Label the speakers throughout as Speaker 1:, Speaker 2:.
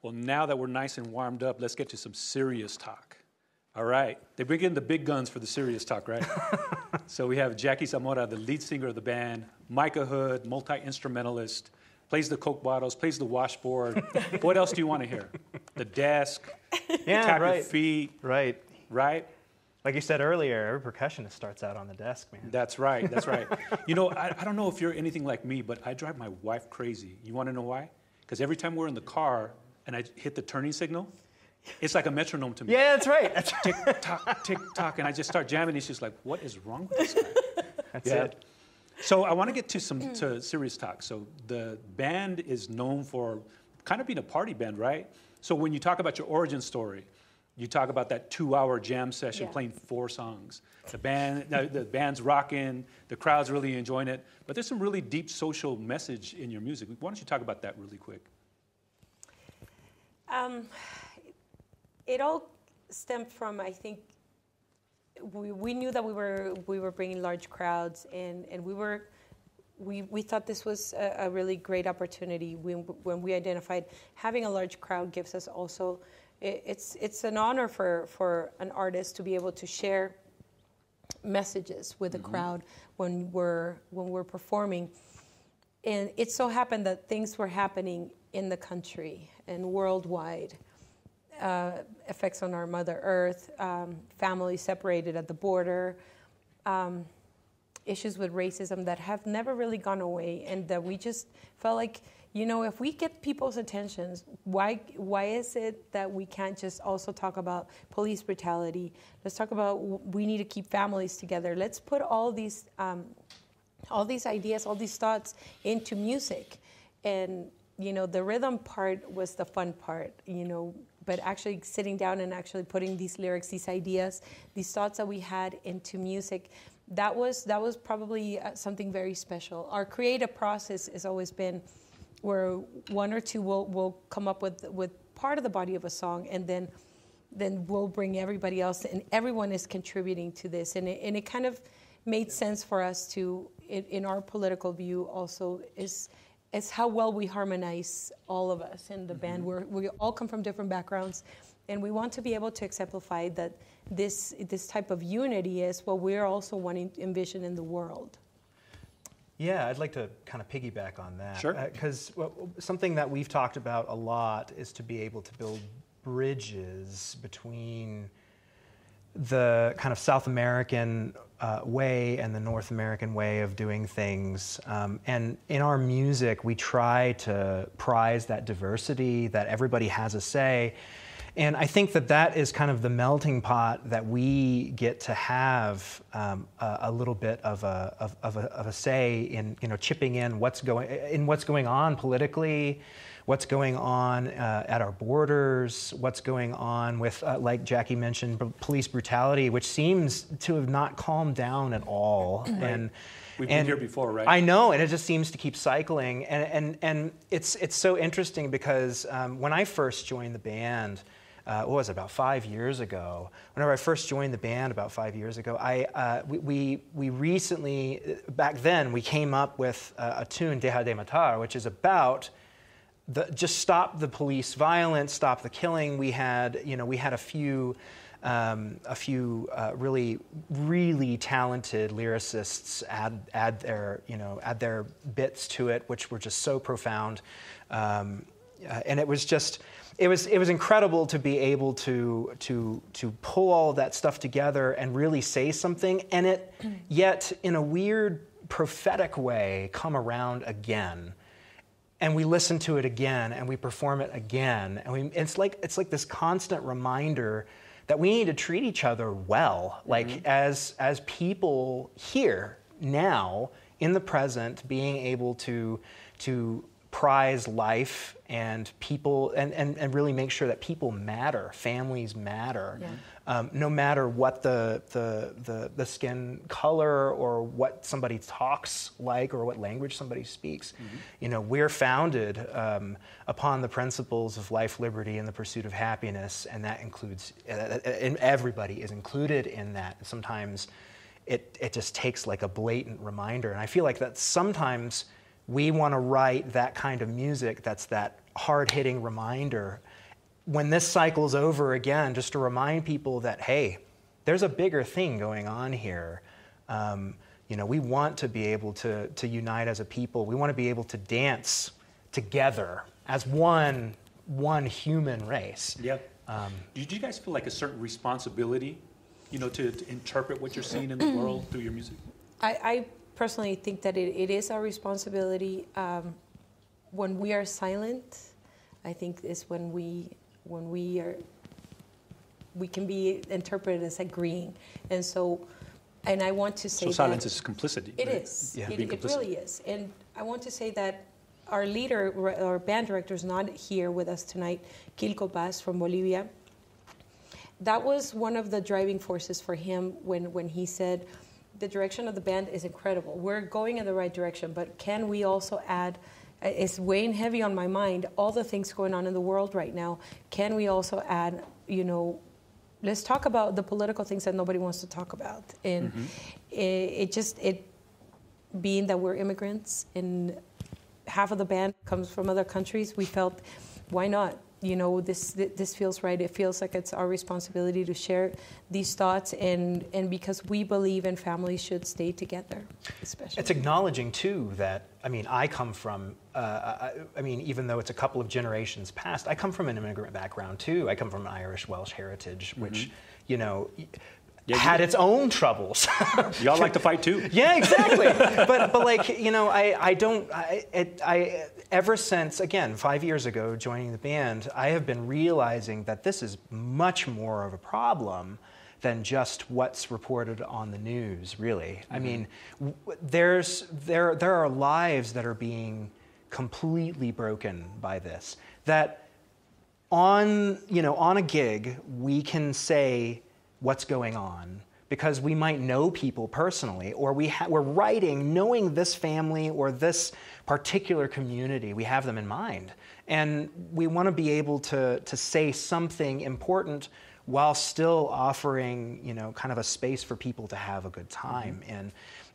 Speaker 1: Well, now that we're nice and warmed up, let's get to some serious talk. All right. They bring in the big guns for the serious talk, right? So we have Jackie Zamora, the lead singer of the band, Micah Hood, multi-instrumentalist, plays the Coke bottles, plays the washboard. What else do you want to hear? The desk, tap your feet.
Speaker 2: Right.
Speaker 1: Right?
Speaker 2: Like you said earlier, every percussionist starts out on the desk, man.
Speaker 1: That's right. That's right. You know, I don't know if you're anything like me, but I drive my wife crazy. You want to know why? Because every time we're in the car and I hit the turning signal, it's like a metronome to me.
Speaker 2: Yeah, that's right.
Speaker 1: Tick tock, and I just start jamming. It's just like, what is wrong with this guy?
Speaker 2: That's it.
Speaker 1: So I want to get to serious talk. So the band is known for kind of being a party band, right? So when you talk about your origin story, you talk about that 2-hour jam session playing 4 songs. The band's rocking, the crowd's really enjoying it, but there's some really deep social message in your music. Why don't you talk about that really quick?
Speaker 3: It all stemmed from, I think, we knew that we were bringing large crowds, and we thought this was a really great opportunity. When we identified having a large crowd gives us also, it's an honor for an artist to be able to share messages with the crowd when we're performing. And it so happened that things were happening in the country and worldwide. Effects on our Mother Earth, families separated at the border, issues with racism that have never really gone away, and that we just felt like, you know, if we get people's attentions, why is it that we can't just also talk about police brutality? Let's talk about we need to keep families together. Let's put all these ideas, all these thoughts into music. And, you know, the rhythm part was the fun part, you know, but actually sitting down and actually putting these lyrics, these ideas, these thoughts that we had into music, that was probably something very special. Our creative process has always been where one or two will come up with part of the body of a song, and then we'll bring everybody else, and everyone is contributing to this. And it kind of made sense for us to, in our political view also, is how well we harmonize, all of us in the band. We all come from different backgrounds, and we want to be able to exemplify that this type of unity is what we're also wanting to envision in the world.
Speaker 2: Yeah, I'd like to kind of piggyback on that.
Speaker 1: Sure.
Speaker 2: Because something that we've talked about a lot is to be able to build bridges between the kind of South American way and the North American way of doing things. And in our music, we try to prize that diversity, that everybody has a say. And I think that is kind of the melting pot that we get to have a little bit of a say in, you know, chipping in what's going on politically, what's going on at our borders, what's going on with, like Jackie mentioned, police brutality, which seems to have not calmed down at all. Right. And
Speaker 1: we've been here before, right?
Speaker 2: I know, and it just seems to keep cycling. And it's so interesting because when I first joined the band, what was it, about 5 years ago? Whenever I first joined the band about 5 years ago, we recently, back then, we came up with a tune, Deja de Matar, which is about just stop the police violence, stop the killing. We had a few really, really talented lyricists add their bits to it, which were just so profound, and it was incredible to be able to pull all of that stuff together and really say something, and it yet in a weird prophetic way come around again. And we listen to it again, and we perform it again, and it's like this constant reminder that we need to treat each other well, like as people here now in the present, being able to prize life and people, and really make sure that people matter, families matter, no matter what the skin color or what somebody talks like or what language somebody speaks. You know, we're founded upon the principles of life, liberty, and the pursuit of happiness, and that includes, and everybody is included in that. Sometimes it just takes like a blatant reminder, and I feel like that sometimes We want to write that kind of music that's that hard-hitting reminder. When this cycle's over again, just to remind people that, hey, there's a bigger thing going on here. We want to be able to unite as a people. We want to be able to dance together as one human race.
Speaker 1: Yep. Do you guys feel like a certain responsibility, to interpret what you're seeing in the world through your music?
Speaker 3: I personally think that it is our responsibility. When we are silent, I think is when we can be interpreted as agreeing. And I want to say
Speaker 1: so silence is complicity.
Speaker 3: It
Speaker 1: right?
Speaker 3: is.
Speaker 2: Yeah.
Speaker 3: It really is. And I want to say that our leader, our band director, is not here with us tonight, Quilco Paz from Bolivia. That was one of the driving forces for him when he said, the direction of the band is incredible. We're going in the right direction, but can we also add, it's weighing heavy on my mind, all the things going on in the world right now. Can we also add, let's talk about the political things that nobody wants to talk about. And it being that we're immigrants and half of the band comes from other countries, we felt, why not? This feels right. It feels like it's our responsibility to share these thoughts, and because we believe in families should stay together, especially.
Speaker 2: It's acknowledging, too, that, I come from, even though it's a couple of generations past, I come from an immigrant background, too. I come from an Irish-Welsh heritage, which, had its own troubles.
Speaker 1: Y'all like to fight, too.
Speaker 2: Yeah, exactly. but ever since, again, 5 years ago, joining the band, I have been realizing that this is much more of a problem than just what's reported on the news, really. There are lives that are being completely broken by this. That on a gig, we can say what's going on because we might know people personally, or we're writing knowing this family or this particular community. We have them in mind, and we want to be able to say something important while still offering kind of a space for people to have a good time.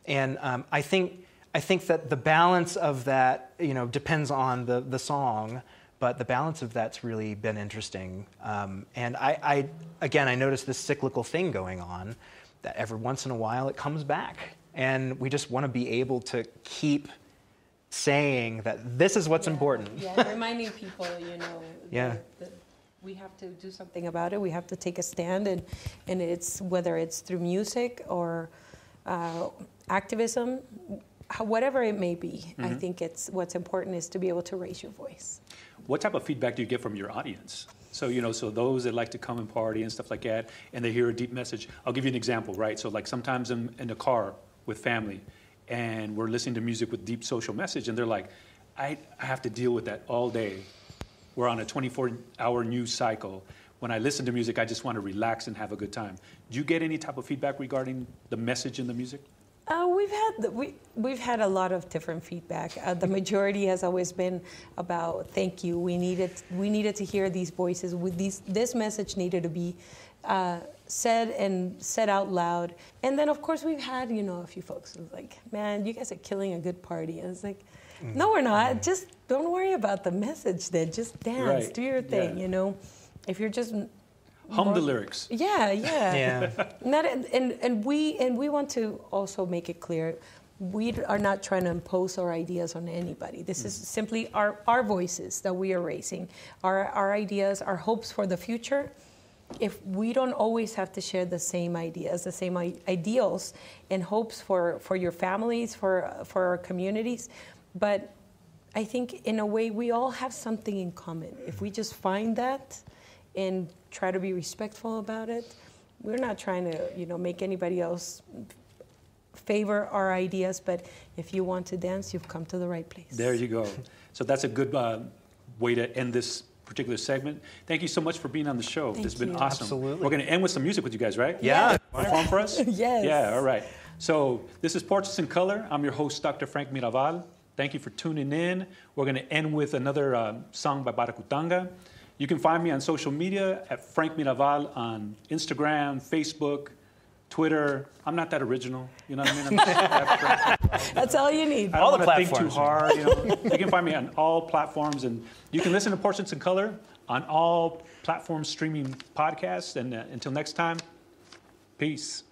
Speaker 2: And I think that the balance of that depends on the song. But the balance of that's really been interesting. And I noticed this cyclical thing going on, that every once in a while it comes back. And we just want to be able to keep saying that this is what's important.
Speaker 3: Yeah, reminding people, that we have to do something about it. We have to take a stand. And it's whether it's through music or activism, whatever it may be, I think what's important is to be able to raise your voice.
Speaker 1: What type of feedback do you get from your audience? So, so those that like to come and party and stuff like that, and they hear a deep message. I'll give you an example, right? So like sometimes I'm in the car with family, and we're listening to music with deep social message, and they're like, I have to deal with that all day. We're on a 24-hour news cycle. When I listen to music, I just want to relax and have a good time. Do you get any type of feedback regarding the message in the music?
Speaker 3: We've had a lot of different feedback. The majority has always been about thank you. We needed to hear these voices. This message needed to be said out loud. And then of course we've had a few folks who's like, man, you guys are killing a good party. And it's like, no, we're not. Just don't worry about the message. Then just dance, do your thing. If you're just
Speaker 1: hum the lyrics.
Speaker 3: Yeah. And we want to also make it clear, we are not trying to impose our ideas on anybody. This is simply our voices that we are raising, our ideas, our hopes for the future. If we don't always have to share the same ideas, the same ideals and hopes for your families, for our communities, but I think in a way we all have something in common. If we just find that and try to be respectful about it. We're not trying to, make anybody else favor our ideas, but if you want to dance, you've come to the right place.
Speaker 1: There you go. So that's a good way to end this particular segment. Thank you so much for being on the show.
Speaker 3: Thank
Speaker 1: It's been
Speaker 3: you.
Speaker 1: awesome.
Speaker 2: Absolutely.
Speaker 1: We're going to end with some music with you guys, right?
Speaker 2: Yeah.
Speaker 1: Want to perform for us?
Speaker 3: Yes.
Speaker 1: Yeah, all right. So this is Portraits in Color. I'm your host, Dr. Frank Mirabal. Thank you for tuning in. We're going to end with another song by Baracutanga. You can find me on social media at Frank Mirabal on Instagram, Facebook, Twitter. I'm not that original. You know what I mean?
Speaker 3: That's all you need.
Speaker 1: I don't want to think too hard. You know? You can find me on all platforms, and you can listen to Portraits in Color on all platforms streaming podcasts. And until next time, peace.